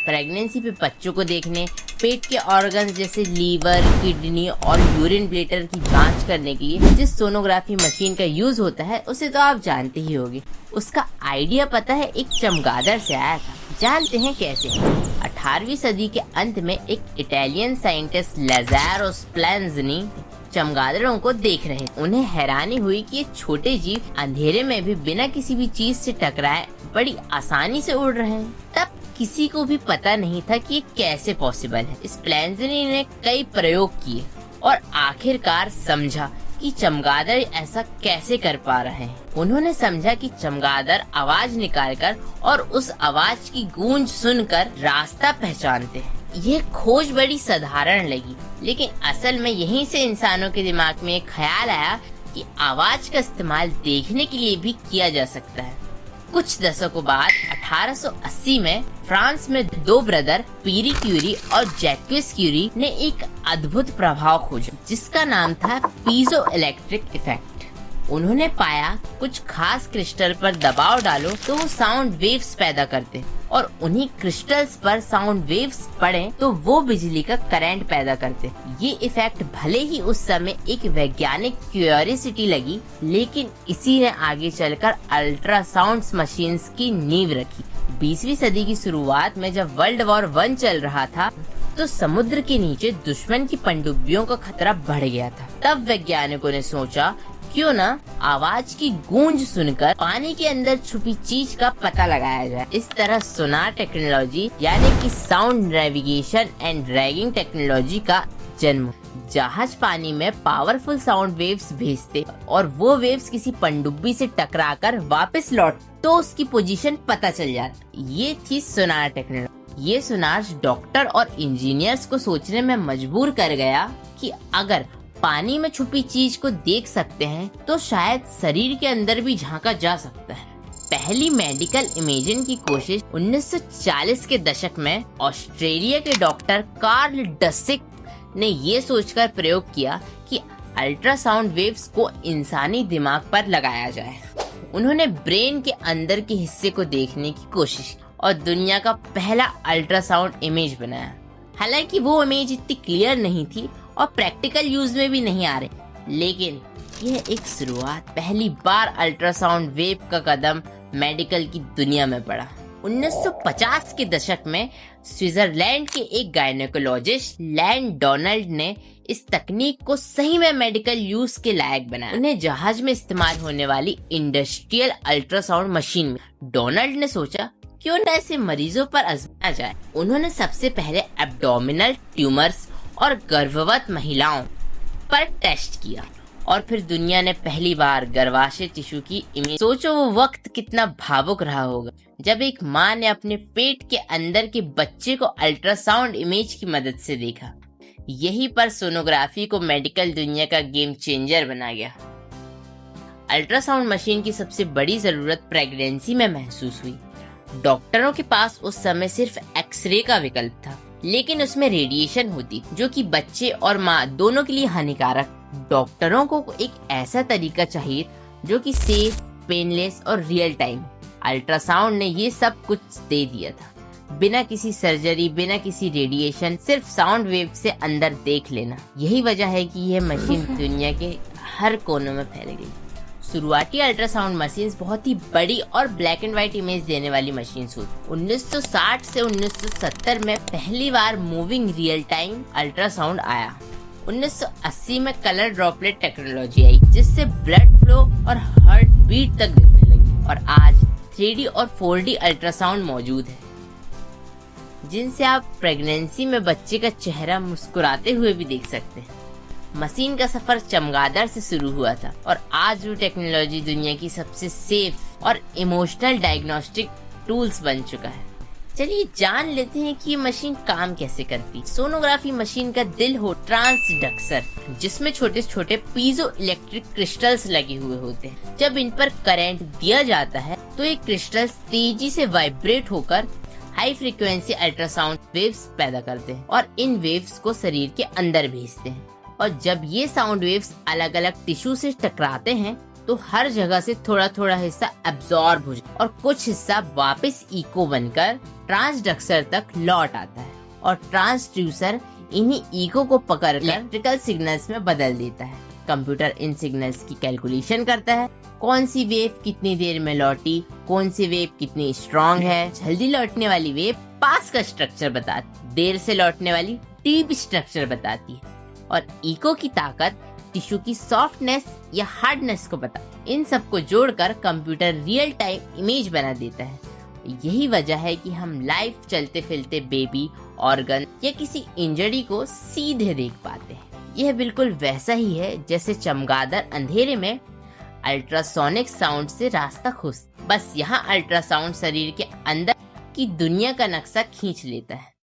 Pregnancy पे बच्चों को देखने, पेट के ऑर्गन्स जैसे लीवर, किडनी और यूरिन ब्लैडर की जांच करने के लिए जिस सोनोग्राफी मशीन का यूज होता है उसे तो आप जानते ही होंगे। उसका आइडिया पता है एक चमगादड़ से आया था। जानते हैं कैसे? 18वीं सदी के अंत में एक इटालियन साइंटिस्ट लाज़ारो स्प्लेंज़नी चमगादड़ों को देख रहे थे। उन्हें हैरानी हुई कि ये छोटे जीव अंधेरे में भी बिना किसी भी चीज से टकराए बड़ी आसानी से उड़ रहे हैं। तब किसी को भी पता नहीं था कि ये कैसे पॉसिबल है। स्प्लेंज़नी ने कई प्रयोग किए और आखिरकार समझा कि चमगादड़ ऐसा कैसे कर पा रहे हैं। उन्होंने समझा कि चमगादड़ आवाज निकालकर और उस आवाज की गूंज सुनकर रास्ता पहचानते हैं। ये खोज बड़ी साधारण लगी, लेकिन असल में यहीं से इंसानों के दिमाग में एक ख्याल आया कि आवाज का इस्तेमाल देखने के लिए भी किया जा सकता है। कुछ दशकों बाद 1880 में फ्रांस में दो ब्रदर पीरी क्यूरी और जैक्विस क्यूरी ने एक अद्भुत प्रभाव खोजा जिसका नाम था पीजो इलेक्ट्रिक इफेक्ट। उन्होंने पाया कुछ खास क्रिस्टल पर दबाव डालो तो वो साउंड वेव्स पैदा करते और उन्हीं क्रिस्टल्स पर साउंड वेव्स पड़े तो वो बिजली का करंट पैदा करते। ये इफेक्ट भले ही उस समय एक वैज्ञानिक क्यूरियोसिटी लगी, लेकिन इसी ने आगे चलकर अल्ट्रासाउंड मशीन्स की नींव रखी। 20वीं सदी की शुरुआत में जब वर्ल्ड वॉर 1 चल रहा था तो समुद्र के नीचे दुश्मन की पनडुब्बियों का खतरा बढ़ गया था। तब वैज्ञानिकों ने सोचा क्यों ना आवाज की गूंज सुनकर पानी के अंदर छुपी चीज का पता लगाया जाए। इस तरह सोनार टेक्नोलॉजी यानी कि sound navigation and dragging technology का जन्म। जहाज पानी में पावरफुल साउंड वेव्स भेजते और वो वेव्स किसी पनडुब्बी से टकराकर वापस लौट तो उसकी पोजीशन पता चल जाता। ये थी सोनार टेक्नोलॉजी। ये सोनार डॉक्टर और इंजीनियर्स को सोचने में मजबूर कर गया कि अगर पानी में छुपी चीज को देख सकते हैं तो शायद शरीर के अंदर भी झांका जा सकता है। पहली मेडिकल इमेजिंग की कोशिश 1940 के दशक में ऑस्ट्रेलिया के डॉक्टर कार्ल डसिक ने ये सोचकर प्रयोग किया कि अल्ट्रासाउंड वेव्स को इंसानी दिमाग पर लगाया जाए। उन्होंने ब्रेन के अंदर के हिस्से को देखने की कोशिश और दुनिया का पहला अल्ट्रासाउंड इमेज बनाया। हालांकि वो इमेज इतनी क्लियर नहीं थी और प्रैक्टिकल यूज में भी नहीं आ रहे, लेकिन यह एक शुरुआत। पहली बार अल्ट्रासाउंड वेव का कदम मेडिकल की दुनिया में पड़ा। 1950 के दशक में स्विट्जरलैंड के एक गायनेकोलॉजिस्ट लैंड डोनाल्ड ने इस तकनीक को सही में मेडिकल यूज के लायक बनाया। उन्हें जहाज में इस्तेमाल होने वाली इंडस्ट्रियल अल्ट्रासाउंड मशीन में डोनाल्ड ने सोचा क्यों न इसे मरीजों पर आजमाया जाए। उन्होंने सबसे पहले एब्डोमिनल ट्यूमर्स और गर्भवत महिलाओं पर टेस्ट किया और फिर दुनिया ने पहली बार गर्भाशय टिश्यू की इमेज। सोचो वो वक्त कितना भावुक रहा होगा जब एक माँ ने अपने पेट के अंदर के बच्चे को अल्ट्रासाउंड इमेज की मदद से देखा। यहीं पर सोनोग्राफी को मेडिकल दुनिया का गेम चेंजर बना गया। अल्ट्रासाउंड मशीन की सबसे बड़ी जरूरत प्रेगनेंसी में महसूस हुई। डॉक्टरों के पास उस समय सिर्फ एक्सरे का विकल्प था, लेकिन उसमें रेडिएशन होती जो कि बच्चे और माँ दोनों के लिए हानिकारक। डॉक्टरों को एक ऐसा तरीका चाहिए जो कि सेफ, पेनलेस और रियल टाइम। अल्ट्रासाउंड ने ये सब कुछ दे दिया था। बिना किसी सर्जरी, बिना किसी रेडिएशन, सिर्फ साउंड वेव से अंदर देख लेना। यही वजह है कि यह मशीन दुनिया के हर कोनों में फैल गई। शुरुआती अल्ट्रासाउंड मशीन्स बहुत ही बड़ी और ब्लैक एंड व्हाइट इमेज देने वाली मशीन्स हुई। 1960 से 1970 में पहली बार मूविंग रियल टाइम अल्ट्रासाउंड आया। 1980 में कलर ड्रॉपलेट टेक्नोलॉजी आई जिससे ब्लड फ्लो और हार्ट बीट तक दिखने लगी। और आज 3D और 4D अल्ट्रासाउंड मौजूद है जिनसे आप प्रेगनेंसी में बच्चे का चेहरा मुस्कुराते हुए भी देख सकते हैं। मशीन का सफर चमगादड़ से शुरू हुआ था और आज वो टेक्नोलॉजी दुनिया की सबसे सेफ और इमोशनल डायग्नोस्टिक टूल्स बन चुका है। चलिए जान लेते हैं कि ये मशीन काम कैसे करती। सोनोग्राफी मशीन का दिल हो ट्रांसडक्टर, जिसमें छोटे छोटे पीजो इलेक्ट्रिक क्रिस्टल्स लगे हुए होते हैं। जब इन पर करंट दिया जाता है तो ये क्रिस्टल्स तेजी से वाइब्रेट होकर हाई फ्रीक्वेंसी अल्ट्रासाउंड वेव्स पैदा करते हैं और इन वेव्स को शरीर के अंदर भेजते हैं। और जब ये साउंड वेव्स अलग अलग टिश्यू से टकराते हैं तो हर जगह से थोड़ा थोड़ा हिस्सा एब्जॉर्ब हो जाता है और कुछ हिस्सा वापस इको बनकर ट्रांसडक्टर तक लौट आता है और ट्रांसड्यूसर इन्हीं इको को पकड़कर इलेक्ट्रिकल सिग्नल्स में बदल देता है। कंप्यूटर इन सिग्नल्स की कैलकुलेशन करता है, कौन सी वेव कितनी देर में लौटी, कौन सी वेव कितनी स्ट्रॉन्ग है। जल्दी लौटने वाली वेव पास का स्ट्रक्चर बताती, देर से लौटने वाली डीप स्ट्रक्चर बताती है और इको की ताकत टिश्यू की सॉफ्टनेस या हार्डनेस को बताती। इन सबको जोड़कर कंप्यूटर रियल टाइम इमेज बना देता है। यही वजह है कि हम लाइव चलते फिरते बेबी, ऑर्गन या किसी इंजरी को सीधे देख पाते हैं। यह बिल्कुल वैसा ही है जैसे चमगादड़ अंधेरे में अल्ट्रासोनिक साउंड से रास्ता खोजता, बस यहाँ अल्ट्रासाउंड शरीर के अंदर की दुनिया का नक्शा खींच लेता है।